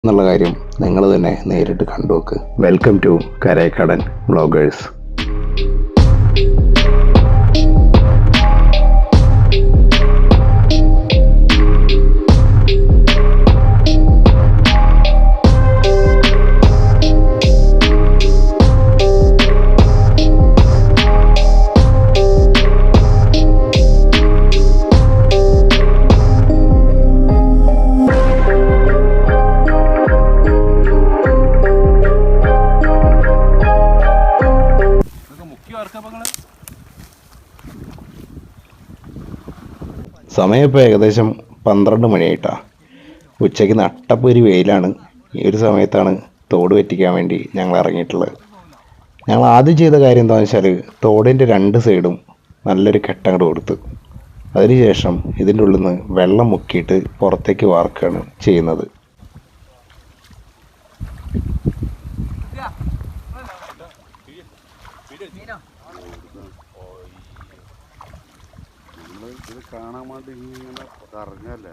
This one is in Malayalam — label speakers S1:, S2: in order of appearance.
S1: എന്നുള്ള കാര്യം നിങ്ങൾ തന്നെ നേരിട്ട് കണ്ടു നോക്ക്. Welcome to Karekkadan vloggers. സമയം ഇപ്പോൾ ഏകദേശം 12 മണിയായിട്ടാ. ഉച്ചയ്ക്ക് നട്ടപ്പൊരു വെയിലാണ്. ഈ ഒരു സമയത്താണ് തോട് വെറ്റിക്കാൻ വേണ്ടി ഞങ്ങൾ ഇറങ്ങിയിട്ടുള്ളത്. ഞങ്ങൾ ആദ്യം ചെയ്ത കാര്യം എന്താണെന്ന് വെച്ചാൽ തോടിൻ്റെ 2 സൈഡും നല്ലൊരു കെട്ടങ്ങട് കൊടുത്തു. അതിനുശേഷം ഇതിൻ്റെ ഉള്ളിൽ നിന്ന് വെള്ളം മുക്കിയിട്ട് പുറത്തേക്ക് വാർക്കുകയാണ് ചെയ്യുന്നത്.
S2: ഇത് കാണാൻ വേണ്ടി ഇങ്ങനെ കറങ്ങല്ലേ.